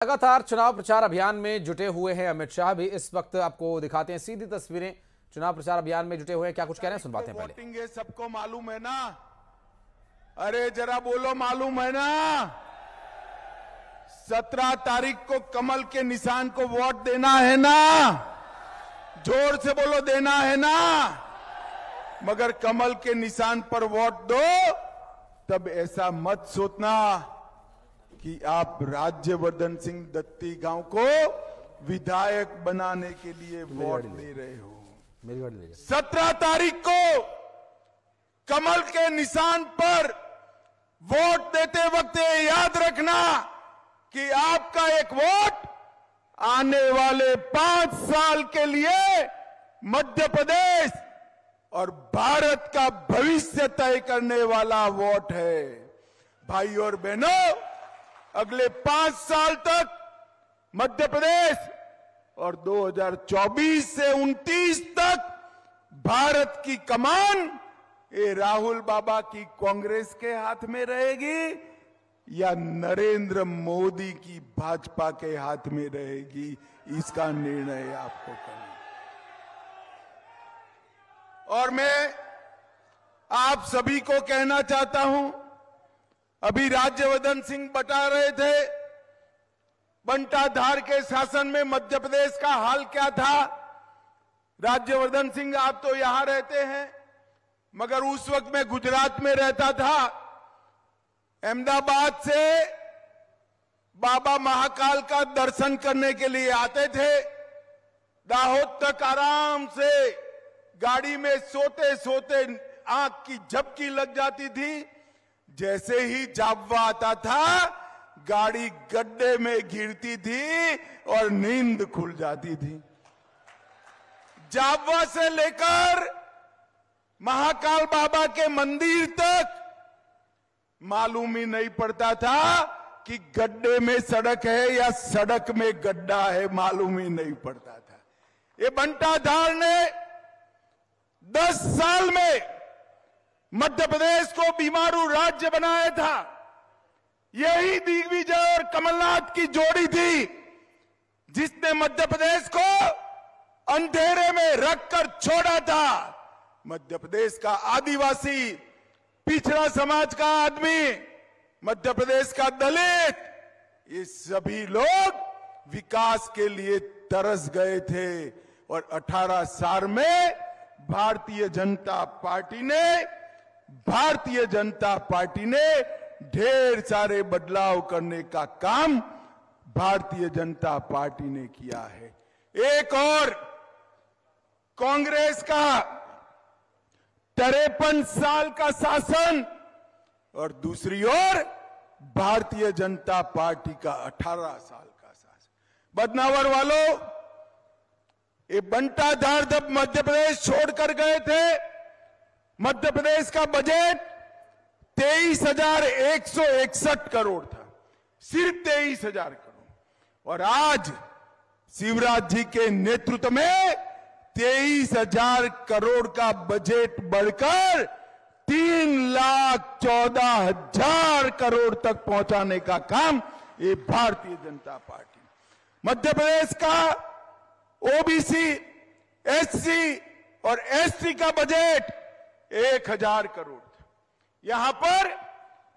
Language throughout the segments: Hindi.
लगातार चुनाव प्रचार अभियान में जुटे हुए हैं अमित शाह भी। इस वक्त आपको दिखाते हैं सीधी तस्वीरें। चुनाव प्रचार अभियान में जुटे हुए हैं, क्या कुछ कह रहे हैं सुनवाते हैं पहले। वोटिंग है, सबको मालूम है ना? अरे जरा बोलो, मालूम है ना? 17 तारीख को कमल के निशान को वोट देना है ना? जोर से बोलो, देना है ना? मगर कमल के निशान पर वोट दो, तब ऐसा मत सोचना कि आप राज्यवर्धन सिंह दत्ती गांव को विधायक बनाने के लिए वोट दे रहे हो। 17 तारीख को कमल के निशान पर वोट देते वक्त याद रखना कि आपका एक वोट आने वाले 5 साल के लिए मध्य प्रदेश और भारत का भविष्य तय करने वाला वोट है। भाई और बहनों, अगले 5 साल तक मध्य प्रदेश और 2024 से 29 तक भारत की कमान ये राहुल बाबा की कांग्रेस के हाथ में रहेगी या नरेंद्र मोदी की भाजपा के हाथ में रहेगी, इसका निर्णय आपको करना। और मैं आप सभी को कहना चाहता हूं, अभी राज्यवर्धन सिंह बता रहे थे बंटाधार के शासन में मध्य प्रदेश का हाल क्या था। राज्यवर्धन सिंह, आप तो यहां रहते हैं, मगर उस वक्त मैं गुजरात में रहता था। अहमदाबाद से बाबा महाकाल का दर्शन करने के लिए आते थे। दाहोद तक आराम से गाड़ी में सोते सोते आंख की झपकी लग जाती थी। जैसे ही जाबवा आता था, गाड़ी गड्ढे में गिरती थी और नींद खुल जाती थी। जाबवा से लेकर महाकाल बाबा के मंदिर तक मालूम ही नहीं पड़ता था कि गड्ढे में सड़क है या सड़क में गड्ढा है, मालूम ही नहीं पड़ता था। ये बंटाधार ने 10 साल में मध्य प्रदेश को बीमारू राज्य बनाया था। यही दिग्विजय और कमलनाथ की जोड़ी थी जिसने मध्य प्रदेश को अंधेरे में रखकर छोड़ा था। मध्य प्रदेश का आदिवासी, पिछड़ा समाज का आदमी, मध्य प्रदेश का दलित, ये सभी लोग विकास के लिए तरस गए थे। और 18 साल में भारतीय जनता पार्टी ने ढेर सारे बदलाव करने का काम भारतीय जनता पार्टी ने किया है। एक और कांग्रेस का 53 साल का शासन और दूसरी ओर भारतीय जनता पार्टी का 18 साल का शासन। बदनावर वालों, ये बंटाधार जब मध्य प्रदेश छोड़कर गए थे, मध्य प्रदेश का बजट 23,161 करोड़ था, सिर्फ 23,000 करोड़। और आज शिवराज जी के नेतृत्व में 23,000 करोड़ का बजट बढ़कर 3,14,000 करोड़ तक पहुंचाने का काम ये भारतीय जनता पार्टी। मध्य प्रदेश का ओबीसी, एससी और एसटी का बजट 1,000 करोड़ था। यहां पर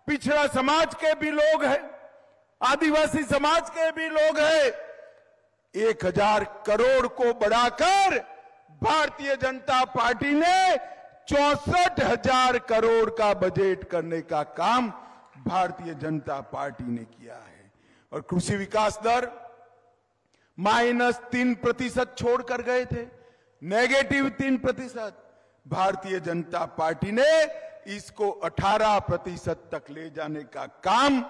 पिछड़ा समाज के भी लोग हैं, आदिवासी समाज के भी लोग हैं। 1,000 करोड़ को बढ़ाकर भारतीय जनता पार्टी ने 64,000 करोड़ का बजट करने का काम भारतीय जनता पार्टी ने किया है। और कृषि विकास दर -3% छोड़कर गए थे, -3%। भारतीय जनता पार्टी ने इसको 18% तक ले जाने का काम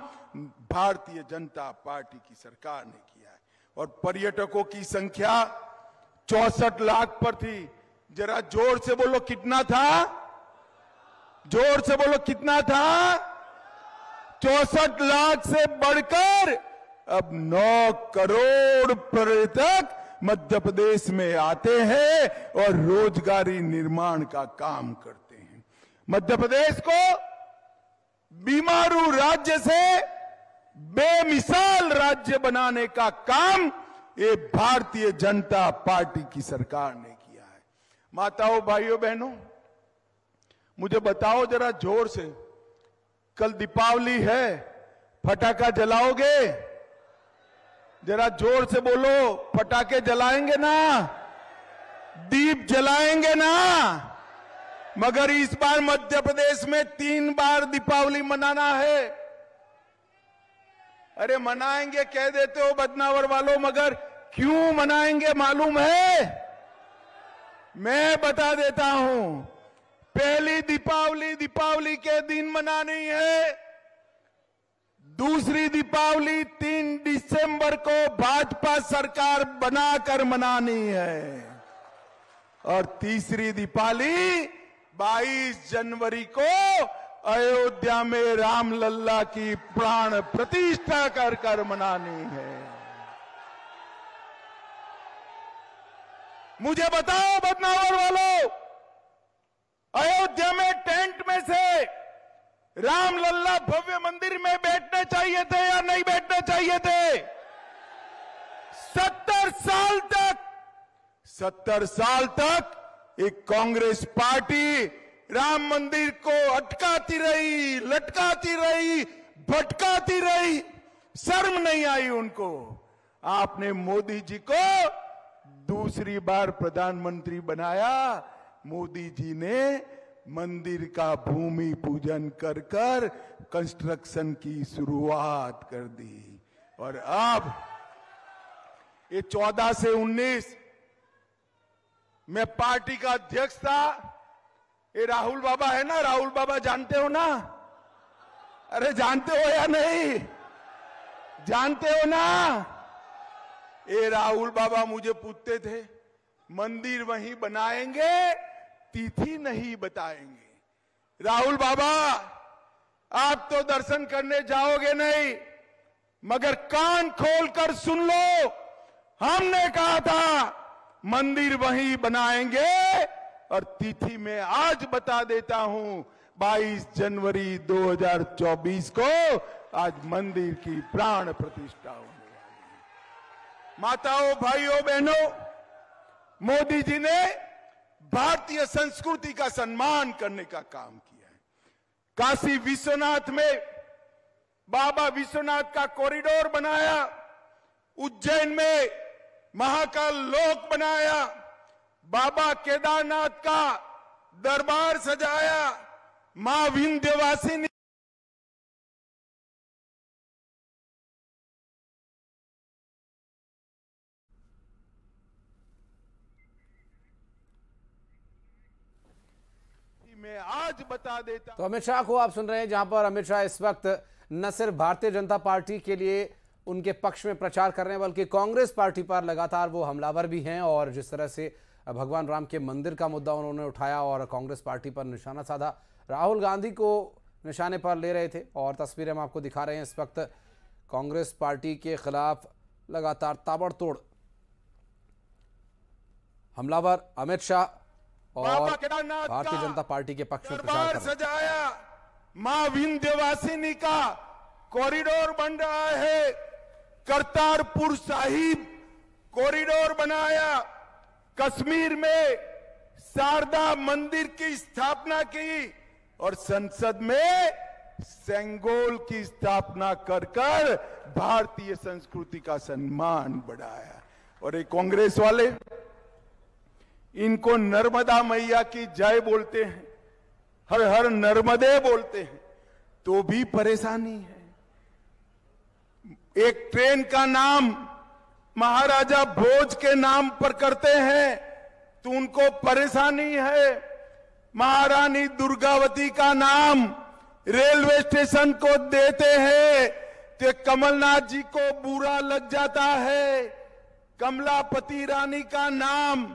भारतीय जनता पार्टी की सरकार ने किया है। और पर्यटकों की संख्या 64 लाख पर थी। जरा जोर से बोलो, कितना था? जोर से बोलो, कितना था? 64 लाख से बढ़कर अब 9 करोड़ पर्यटक मध्य प्रदेश में आते हैं और रोजगारी निर्माण का काम करते हैं। मध्य प्रदेश को बीमारू राज्य से बेमिसाल राज्य बनाने का काम ये भारतीय जनता पार्टी की सरकार ने किया है। माताओं, भाइयों, बहनों, मुझे बताओ जरा जोर से, कल दीपावली है, पटाखा जलाओगे? जरा जोर से बोलो, पटाखे जलाएंगे ना? दीप जलाएंगे ना? मगर इस बार मध्य प्रदेश में 3 बार दीपावली मनाना है। अरे मनाएंगे कह देते हो बदनावर वालों, मगर क्यों मनाएंगे मालूम है? मैं बता देता हूं। पहली दीपावली के दिन मनानी है। दूसरी दीपावली 3 दिसंबर को भाजपा सरकार बनाकर मनानी है। और तीसरी दीपावली 22 जनवरी को अयोध्या में रामलल्ला की प्राण प्रतिष्ठा कर मनानी है। मुझे बताओ बदनावर वालों, अयोध्या में टेंट में से रामलल्ला भव्य मंदिर में बैठने चाहिए थे या नहीं बैठने चाहिए थे? 70 साल तक एक कांग्रेस पार्टी राम मंदिर को अटकाती रही, लटकाती रही, भटकाती रही, शर्म नहीं आई उनको। आपने मोदी जी को दूसरी बार प्रधानमंत्री बनाया। मोदी जी ने मंदिर का भूमि पूजन कर कंस्ट्रक्शन की शुरुआत कर दी। और अब ये 14 से 19 मैं पार्टी का अध्यक्ष था। ये राहुल बाबा है ना, राहुल बाबा जानते हो ना? अरे जानते हो या नहीं? जानते हो ना? ये राहुल बाबा मुझे पूछते थे, मंदिर वहीं बनाएंगे, तिथि नहीं बताएंगे। राहुल बाबा, आप तो दर्शन करने जाओगे नहीं, मगर कान खोलकर सुन लो, हमने कहा था मंदिर वहीं बनाएंगे। और तिथि में आज बता देता हूं, 22 जनवरी 2024 को आज मंदिर की प्राण प्रतिष्ठा होने वाली है। माताओं, भाइयों, बहनों, मोदी जी ने भारतीय संस्कृति का सम्मान करने का काम किया है। काशी विश्वनाथ में बाबा विश्वनाथ का कॉरिडोर बनाया, उज्जैन में महाकाल लोक बनाया, बाबा केदारनाथ का दरबार सजाया, मां विंध्यवासिनी मैं आज बता देता। तो अमित शाह को आप सुन रहे हैं, जहां पर अमित शाह इस वक्त न सिर्फ भारतीय जनता पार्टी के लिए उनके पक्ष में प्रचार कर रहे हैं, बल्कि कांग्रेस पार्टी पर लगातार वो हमलावर भी हैं। और जिस तरह से भगवान राम के मंदिर का मुद्दा उन्होंने उठाया और कांग्रेस पार्टी पर निशाना साधा, राहुल गांधी को निशाने पर ले रहे थे। और तस्वीरें हम आपको दिखा रहे हैं। इस वक्त कांग्रेस पार्टी के खिलाफ लगातार ताबड़तोड़ हमलावर अमित शाह और भारतीय जनता पार्टी के पक्ष में प्रचार सजाया, मां विंध्यवासिनी का कॉरिडोर बन रहा है, करतारपुर साहिब कॉरिडोर बनाया, कश्मीर में शारदा मंदिर की स्थापना की और संसद में सेंगोल की स्थापना कर भारतीय संस्कृति का सम्मान बढ़ाया। और ये कांग्रेस वाले इनको नर्मदा मैया की जय बोलते हैं, हर हर नर्मदे बोलते हैं, तो भी परेशानी है। एक ट्रेन का नाम महाराजा भोज के नाम पर करते हैं तो उनको परेशानी है। महारानी दुर्गावती का नाम रेलवे स्टेशन को देते हैं तो कमलनाथ जी को बुरा लग जाता है। कमलापति रानी का नाम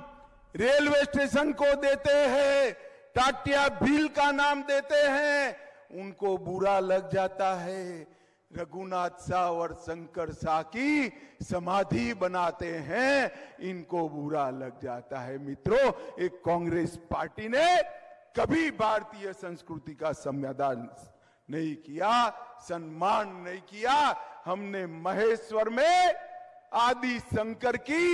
रेलवे स्टेशन को देते हैं, टाटिया भील का नाम देते हैं, उनको बुरा लग जाता है। रघुनाथ शाह और शंकर शाह की समाधि बनाते हैं, इनको बुरा लग जाता है। मित्रों, एक कांग्रेस पार्टी ने कभी भारतीय संस्कृति का सम्मान नहीं किया, सम्मान नहीं किया। हमने महेश्वर में आदि शंकर की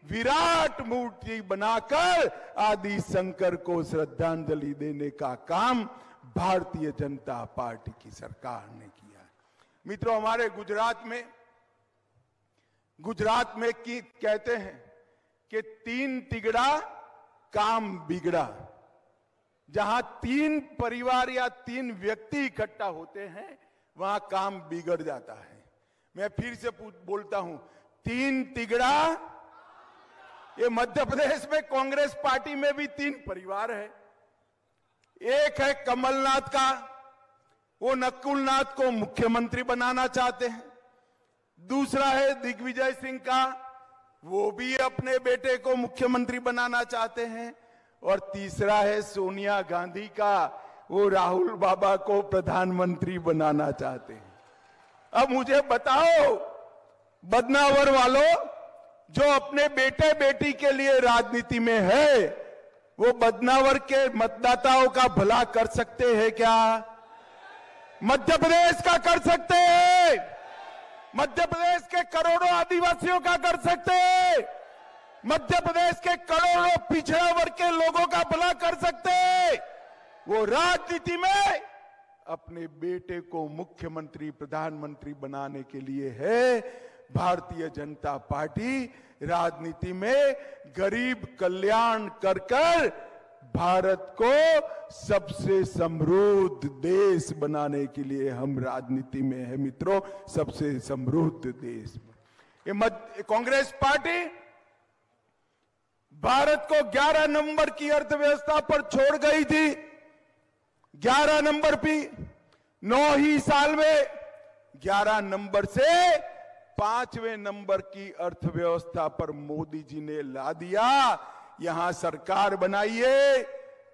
विराट मूर्ति बनाकर आदि शंकर को श्रद्धांजलि देने का काम भारतीय जनता पार्टी की सरकार ने किया है। मित्रों, हमारे गुजरात में कहते हैं कि 3 तिगड़ा काम बिगड़ा। जहां 3 परिवार या 3 व्यक्ति इकट्ठा होते हैं वहां काम बिगड़ जाता है। मैं फिर से बोलता हूं, 3 तिगड़ा। ये मध्य प्रदेश में कांग्रेस पार्टी में भी 3 परिवार है। एक है कमलनाथ का, वो नकुलनाथ को मुख्यमंत्री बनाना चाहते हैं। दूसरा है दिग्विजय सिंह का, वो भी अपने बेटे को मुख्यमंत्री बनाना चाहते हैं। और तीसरा है सोनिया गांधी का, वो राहुल बाबा को प्रधानमंत्री बनाना चाहते हैं। अब मुझे बताओ, बदनावर वालों, जो अपने बेटे बेटी के लिए राजनीति में है, वो बदनावर के मतदाताओं का भला कर सकते हैं क्या? मध्य प्रदेश का कर सकते हैं? मध्य प्रदेश के करोड़ों आदिवासियों का कर सकते हैं? मध्य प्रदेश के करोड़ों पिछड़ा वर्ग के लोगों का भला कर सकते हैं? वो राजनीति में अपने बेटे को मुख्यमंत्री प्रधानमंत्री बनाने के लिए है। भारतीय जनता पार्टी राजनीति में गरीब कल्याण कर भारत को सबसे समृद्ध देश बनाने के लिए हम राजनीति में है। मित्रों, सबसे समृद्ध देश। ये कांग्रेस पार्टी भारत को 11 नंबर की अर्थव्यवस्था पर छोड़ गई थी। 11 नंबर पे 9 ही साल में 11 नंबर से 5वें नंबर की अर्थव्यवस्था पर मोदी जी ने ला दिया। यहां सरकार बनाइए,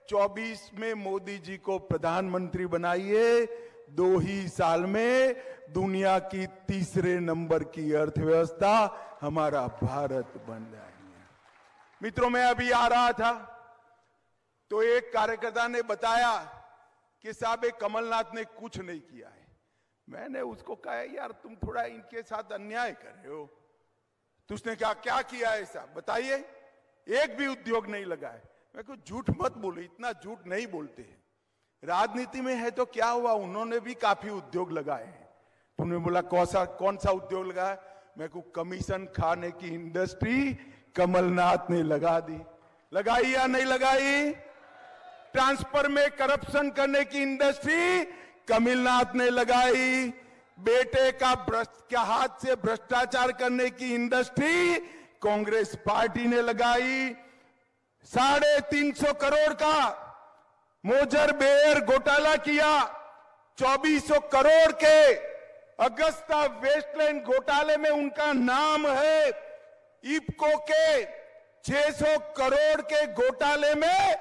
24 में मोदी जी को प्रधानमंत्री बनाइए, 2 ही साल में दुनिया की 3रे नंबर की अर्थव्यवस्था हमारा भारत बन जाएगी। मित्रों, मैं अभी आ रहा था तो एक कार्यकर्ता ने बताया कि साहब कमलनाथ ने कुछ नहीं किया है। मैंने उसको कहा, यार तुम थोड़ा इनके साथ अन्याय कर रहे हो। तो उसने कहा, क्या किया है साहब बताइए? एक भी उद्योग नहीं लगा है। मैं को झूठ मत बोलो, इतना झूठ नहीं बोलते हैं। राजनीति में है तो क्या हुआ, उन्होंने भी काफी उद्योग लगाए हैं। तुमने बोला कौन सा उद्योग लगाया? मैं को कमीशन खाने की इंडस्ट्री कमलनाथ ने लगा दी। लगाई या नहीं लगाई? ट्रांसफर में करप्शन करने की इंडस्ट्री कमलनाथ ने लगाई। बेटे का हाथ से भ्रष्टाचार करने की इंडस्ट्री कांग्रेस पार्टी ने लगाई। 350 करोड़ का मोजर बेयर घोटाला किया। 2400 करोड़ के अगस्ता वेस्टलैंड घोटाले में उनका नाम है। इफ्को के 600 करोड़ के घोटाले में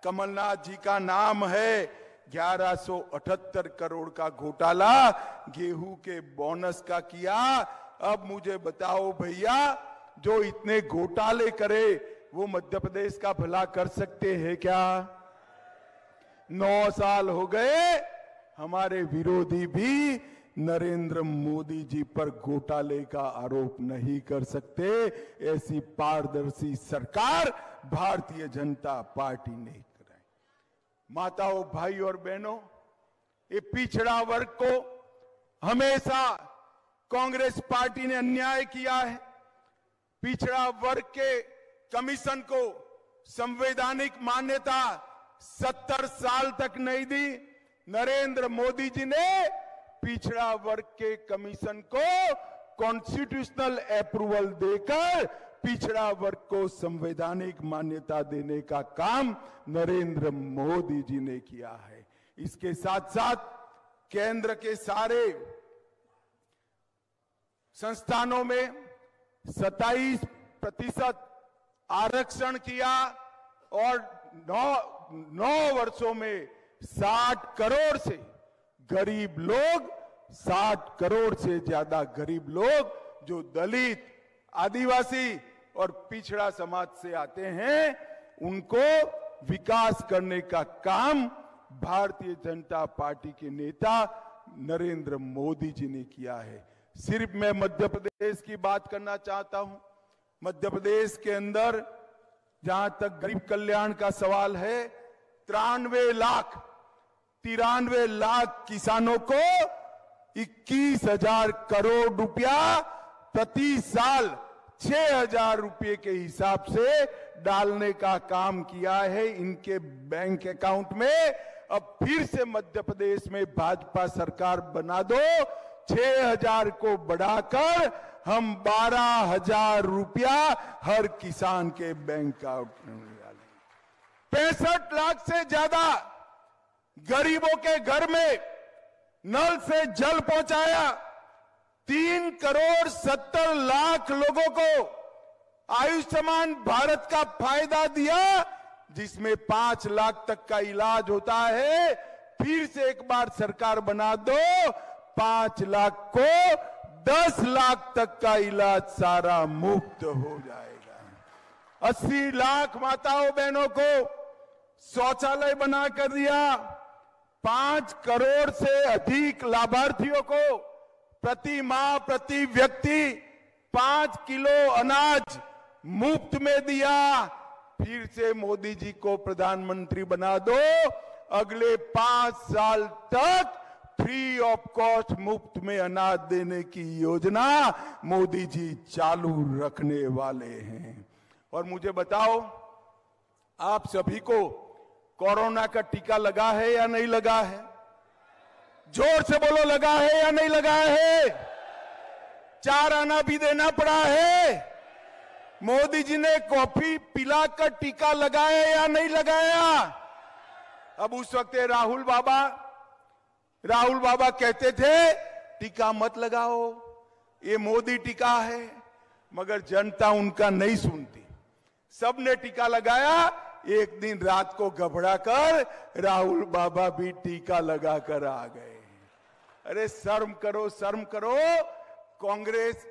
कमलनाथ जी का नाम है। 1178 करोड़ का घोटाला गेहूं के बोनस का किया। अब मुझे बताओ भैया, जो इतने घोटाले करे वो मध्य प्रदेश का भला कर सकते हैं क्या? 9 साल हो गए, हमारे विरोधी भी नरेंद्र मोदी जी पर घोटाले का आरोप नहीं कर सकते। ऐसी पारदर्शी सरकार भारतीय जनता पार्टी ने कराई। माताओं, भाई और बहनों, ये पिछड़ा वर्ग को हमेशा कांग्रेस पार्टी ने अन्याय किया है। पिछड़ा वर्ग के कमीशन को संवैधानिक मान्यता 70 साल तक नहीं दी। नरेंद्र मोदी जी ने पिछड़ा वर्ग के कमीशन को कॉन्स्टिट्यूशनल अप्रूवल देकर पिछड़ा वर्ग को संवैधानिक मान्यता देने का काम नरेंद्र मोदी जी ने किया है। इसके साथ साथ केंद्र के सारे संस्थानों में 27% आरक्षण किया और 9 वर्षों में 60 करोड़ से गरीब लोग, 60 करोड़ से ज्यादा गरीब लोग जो दलित, आदिवासी और पिछड़ा समाज से आते हैं, उनको विकास करने का काम भारतीय जनता पार्टी के नेता नरेंद्र मोदी जी ने किया है। सिर्फ मैं मध्य प्रदेश की बात करना चाहता हूं। मध्य प्रदेश के अंदर जहां तक गरीब कल्याण का सवाल है, 93 लाख किसानों को 21,000 करोड़ रुपया प्रति साल 6,000 रुपये के हिसाब से डालने का काम किया है इनके बैंक अकाउंट में। अब फिर से मध्य प्रदेश में भाजपा सरकार बना दो, 6,000 को बढ़ाकर हम 12,000 रुपया हर किसान के बैंक अकाउंट में डालेंगे। 65 लाख से ज्यादा गरीबों के घर में नल से जल पहुंचाया। 3,70,00,000 लोगों को आयुष्मान भारत का फायदा दिया, जिसमें 5 लाख तक का इलाज होता है। फिर से एक बार सरकार बना दो, 5 लाख को 10 लाख तक का इलाज सारा मुफ्त हो जाएगा। 80 लाख माताओं बहनों को शौचालय बना कर दिया। 5 करोड़ से अधिक लाभार्थियों को प्रति माह प्रति व्यक्ति 5 किलो अनाज मुफ्त में दिया। फिर से मोदी जी को प्रधानमंत्री बना दो, अगले 5 साल तक फ्री ऑफ कॉस्ट मुफ्त में अनाज देने की योजना मोदी जी चालू रखने वाले हैं। और मुझे बताओ, आप सभी को कोरोना का टीका लगा है या नहीं लगा है? जोर से बोलो, लगा है या नहीं लगा है? 4 आना भी देना पड़ा है। मोदी जी ने कॉफी पिलाकर टीका लगाया या नहीं लगाया? अब उस वक्त राहुल बाबा कहते थे टीका मत लगाओ, ये मोदी टीका है, मगर जनता उनका नहीं सुनती। सबने टीका लगाया। एक दिन रात को घबराकर राहुल बाबा भी टीका लगाकर आ गए। अरे शर्म करो, शर्म करो। कांग्रेस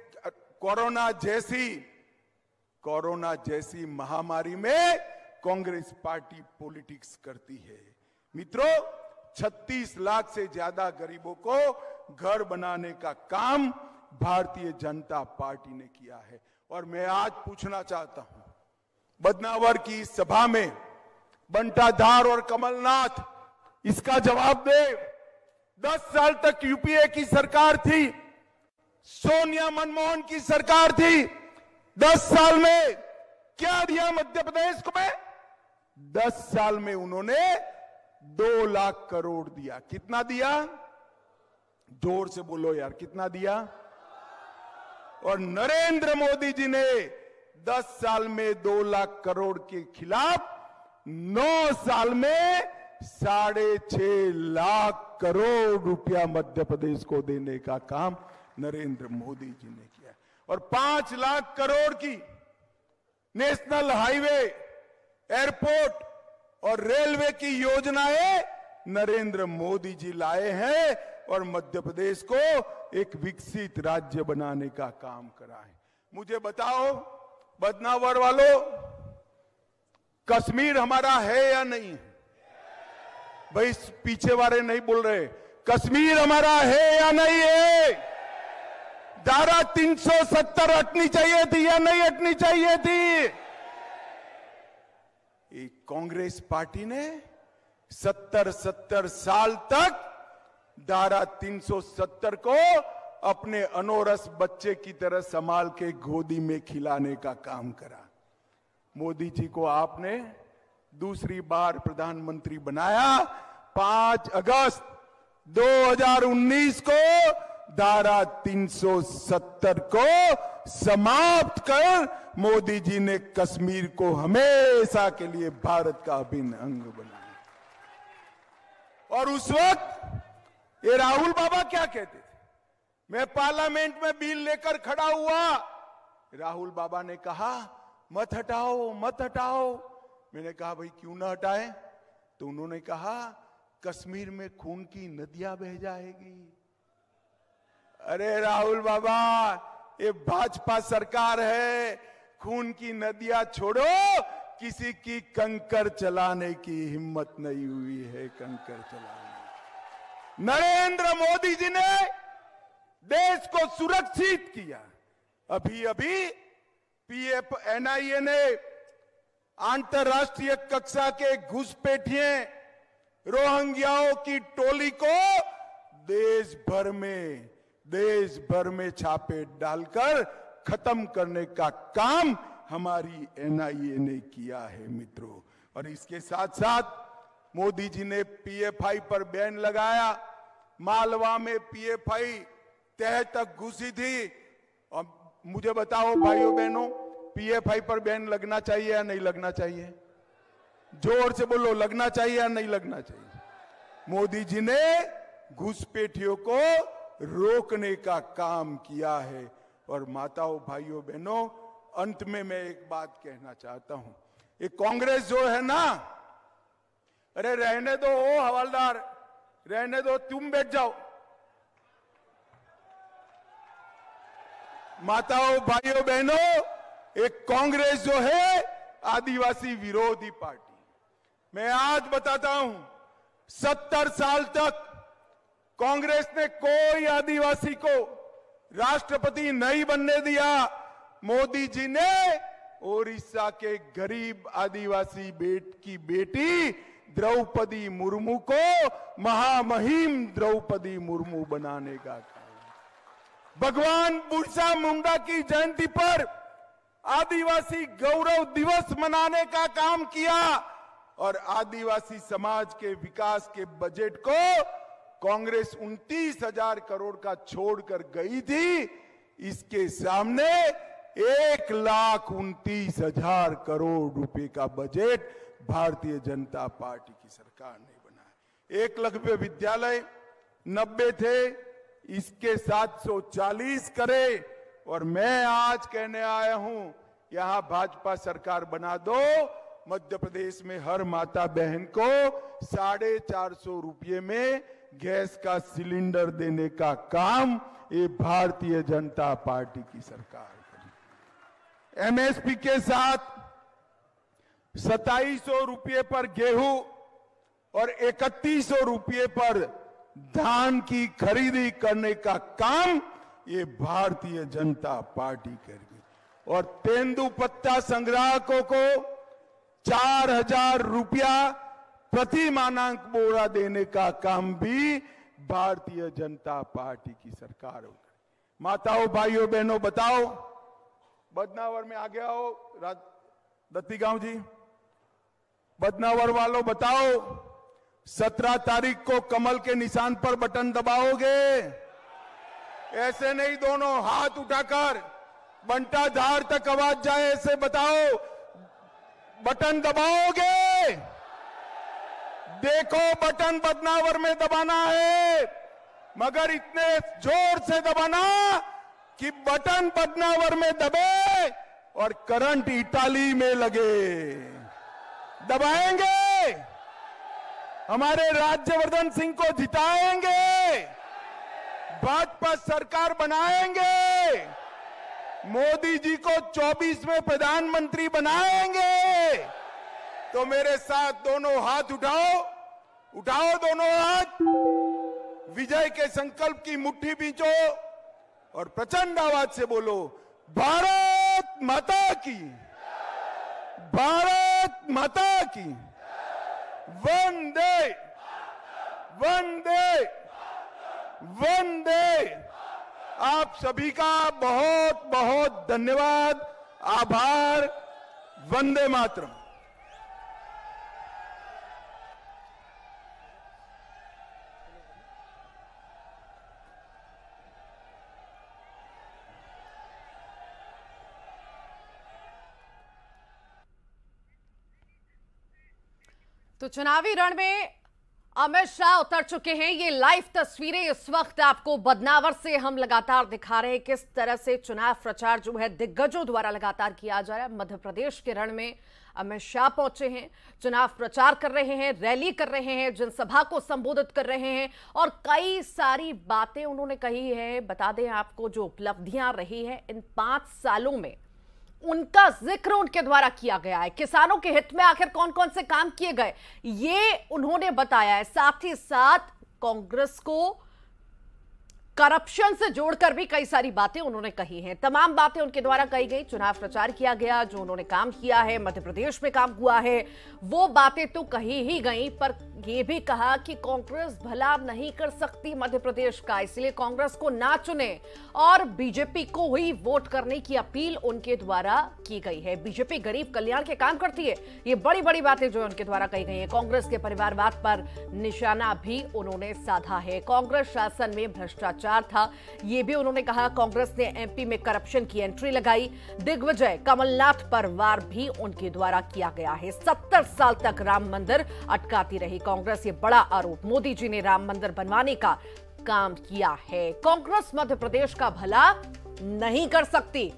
कोरोना जैसी महामारी में कांग्रेस पार्टी पॉलिटिक्स करती है। मित्रों, 36 लाख से ज्यादा गरीबों को घर बनाने का काम भारतीय जनता पार्टी ने किया है। और मैं आज पूछना चाहता हूं, बदनावर की इस सभा में बंटाधार और कमलनाथ इसका जवाब दे। 10 साल तक यूपीए की सरकार थी, सोनिया मनमोहन की सरकार थी। 10 साल में क्या दिया मध्य प्रदेश को? में 10 साल में उन्होंने 2 लाख करोड़ दिया। कितना दिया? जोर से बोलो यार, कितना दिया? और नरेंद्र मोदी जी ने 10 साल में 2 लाख करोड़ के खिलाफ 9 साल में 6.5 लाख करोड़ रुपया मध्य प्रदेश को देने का काम नरेंद्र मोदी जी ने किया। और 5 लाख करोड़ की नेशनल हाईवे, एयरपोर्ट और रेलवे की योजनाएं नरेंद्र मोदी जी लाए हैं और मध्य प्रदेश को एक विकसित राज्य बनाने का काम करा है। मुझे बताओ बदनावर वालों, कश्मीर हमारा है या नहीं? भाई पीछे वाले नहीं बोल रहे। कश्मीर हमारा है या नहीं है? धारा 370 हटनी चाहिए थी या नहीं हटनी चाहिए थी? कांग्रेस पार्टी ने 70 साल तक धारा 370 को अपने अनोरस बच्चे की तरह संभाल के गोदी में खिलाने का काम करा। मोदी जी को आपने दूसरी बार प्रधानमंत्री बनाया। 5 अगस्त 2019 को धारा 370 को समाप्त कर मोदी जी ने कश्मीर को हमेशा के लिए भारत का अभिन्न अंग बनाया। और उस वक्त ये राहुल बाबा क्या कहते थे? मैं पार्लियामेंट में बिल लेकर खड़ा हुआ, राहुल बाबा ने कहा मत हटाओ मत हटाओ। मैंने कहा भाई क्यों ना हटाएं? तो उन्होंने कहा कश्मीर में खून की नदियां बह जाएगी। अरे राहुल बाबा, ये भाजपा सरकार है, खून की नदियां छोड़ो, किसी की कंकर चलाने की हिम्मत नहीं हुई है। कंकर चलाने नरेंद्र मोदी जी ने देश को सुरक्षित किया। अभी अभी एनआईए ने अंतर्राष्ट्रीय कक्षा के घुसपैठिए रोहिंग्याओं की टोली को देश भर में छापे डालकर खत्म करने का काम हमारी एनआईए ने किया है मित्रों। और इसके साथ साथ मोदी जी ने पीएफआई पर बैन लगाया। मालवा में पीएफआई तह तक घुसी थी। और मुझे बताओ भाइयों बहनों, पीएफआई पर बैन लगना चाहिए या नहीं लगना चाहिए? जोर से बोलो, लगना चाहिए या नहीं लगना चाहिए? मोदी जी ने घुसपैठियों को रोकने का काम किया है। और माताओं, भाइयों, बहनों, अंत में मैं एक बात कहना चाहता हूं। ये कांग्रेस जो है ना, अरे रहने दो ओ हवलदार, रहने दो, तुम बैठ जाओ। माताओं, भाइयों, बहनों, एक कांग्रेस जो है आदिवासी विरोधी पार्टी। मैं आज बताता हूं, 70 साल तक कांग्रेस ने कोई आदिवासी को राष्ट्रपति नहीं बनने दिया। मोदी जी ने ओडिशा के गरीब आदिवासी की बेटी द्रौपदी मुर्मू को महामहिम द्रौपदी मुर्मू बनाने का काम। भगवान बिरसा मुंडा की जयंती पर आदिवासी गौरव दिवस मनाने का काम किया। और आदिवासी समाज के विकास के बजट को कांग्रेस 29,000 करोड़ का छोड़कर गई थी। इसके सामने 1,29,000 करोड़ रुपए का बजट भारतीय जनता पार्टी की सरकार ने बनाया। एकलव्य विद्यालय 90 थे, इसके 740 करे। और मैं आज कहने आया हूं, यहां भाजपा सरकार बना दो। मध्य प्रदेश में हर माता बहन को 450 रुपये में गैस का सिलेंडर देने का काम ये भारतीय जनता पार्टी की सरकार करेगी। एमएसपी के साथ 2700 रुपये पर गेहूं और 3100 रुपये पर धान की खरीदी करने का काम ये भारतीय जनता पार्टी करेगी। और तेंदुपत्ता संग्राहकों को 4000 रुपया प्रति मानक बोरा देने का काम भी भारतीय जनता पार्टी की सरकार होगी। माताओं, भाइयों, बहनों, बताओ, बदनावर में आ गया हो दत्ती गांव जी, बदनावर वालों बताओ, 17 तारीख को कमल के निशान पर बटन दबाओगे? ऐसे नहीं, दोनों हाथ उठाकर बंटा धार तक आवाज जाए, ऐसे बताओ, बटन दबाओगे? देखो, बटन बदनावर में दबाना है, मगर इतने जोर से दबाना कि बटन बदनावर में दबे और करंट इटाली में लगे। दबाएंगे, हमारे राज्यवर्धन सिंह को जिताएंगे, भाजपा सरकार बनाएंगे, मोदी जी को 24 में प्रधानमंत्री बनाएंगे। तो मेरे साथ दोनों हाथ उठाओ, उठाओ दोनों हाथ, विजय के संकल्प की मुट्ठी बींचो और प्रचंड आवाज से बोलो, भारत माता की, भारत माता की, वंदे वंदे वंदे। आप सभी का बहुत बहुत धन्यवाद, आभार। वंदे मातरम। तो चुनावी रण में अमित शाह उतर चुके हैं। ये लाइव तस्वीरें इस वक्त आपको बदनावर से हम लगातार दिखा रहे हैं, किस तरह से चुनाव प्रचार जो है दिग्गजों द्वारा लगातार किया जा रहा है। मध्य प्रदेश के रण में अमित शाह पहुंचे हैं, चुनाव प्रचार कर रहे हैं, रैली कर रहे हैं, जनसभा को संबोधित कर रहे हैं और कई सारी बातें उन्होंने कही है। बता दें आपको, जो उपलब्धियां रही है इन 5 सालों में, उनका जिक्र उनके द्वारा किया गया है। किसानों के हित में आखिर कौन कौन से काम किए गए, ये उन्होंने बताया है। साथ ही साथ कांग्रेस को करप्शन से जोड़कर भी कई सारी बातें उन्होंने कही हैं। तमाम बातें उनके द्वारा कही गई, चुनाव प्रचार किया गया, जो उन्होंने काम किया है, मध्य प्रदेश में काम हुआ है, वो बातें तो कही ही गई, पर यह भी कहा कि कांग्रेस भला नहीं कर सकती मध्य प्रदेश का, इसलिए कांग्रेस को ना चुने और बीजेपी को ही वोट करने की अपील उनके द्वारा की गई है। बीजेपी गरीब कल्याण के काम करती है, ये बड़ी बड़ी बातें जो उनके द्वारा कही गई है। कांग्रेस के परिवारवाद पर निशाना भी उन्होंने साधा है। कांग्रेस शासन में भ्रष्टाचार था, ये भी उन्होंने कहा। कांग्रेस ने एमपी में करप्शन की एंट्री लगाई। दिग्विजय कमलनाथ पर वार भी उनके द्वारा किया गया है। 70 साल तक राम मंदिर अटकाती रही कांग्रेस, ये बड़ा आरोप। मोदी जी ने राम मंदिर बनवाने का काम किया है। कांग्रेस मध्य प्रदेश का भला नहीं कर सकती।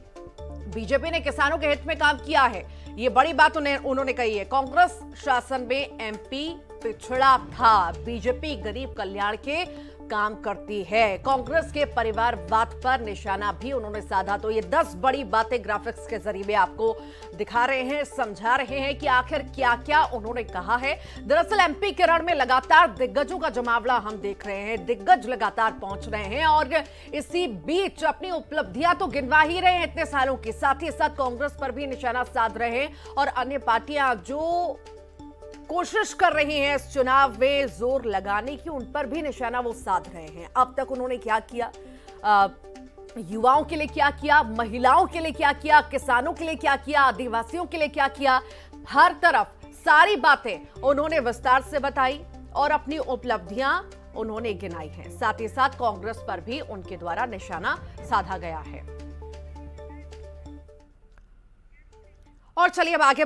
बीजेपी ने किसानों के हित में काम किया है, ये बड़ी बात उन्होंने कही है। कांग्रेस शासन में एमपी पिछड़ा था, बीजेपी गरीब कल्याण के काम करती है। कांग्रेस के परिवारवाद पर निशाना भी उन्होंने साधा। तो ये 10 बड़ी बातें ग्राफिक्स के जरिए आपको दिखा रहे हैं, समझा रहे हैं कि आखिर क्या क्या उन्होंने कहा है। दरअसल एमपी के रण में लगातार दिग्गजों का जमावड़ा हम देख रहे हैं, दिग्गज लगातार पहुंच रहे हैं और इसी बीच अपनी उपलब्धियां तो गिनवा ही रहे हैं इतने सालों की, साथ ही साथ कांग्रेस पर भी निशाना साध रहे हैं और अन्य पार्टियां जो कोशिश कर रही हैं इस चुनाव में जोर लगाने की, उन पर भी निशाना वो साध रहे हैं। अब तक उन्होंने क्या किया, युवाओं के लिए क्या किया, महिलाओं के लिए क्या किया, किसानों के लिए क्या किया, आदिवासियों के लिए क्या किया, हर तरफ सारी बातें उन्होंने विस्तार से बताई और अपनी उपलब्धियां उन्होंने गिनाई हैं। साथ ही साथ कांग्रेस पर भी उनके द्वारा निशाना साधा गया है। और चलिए अब आगे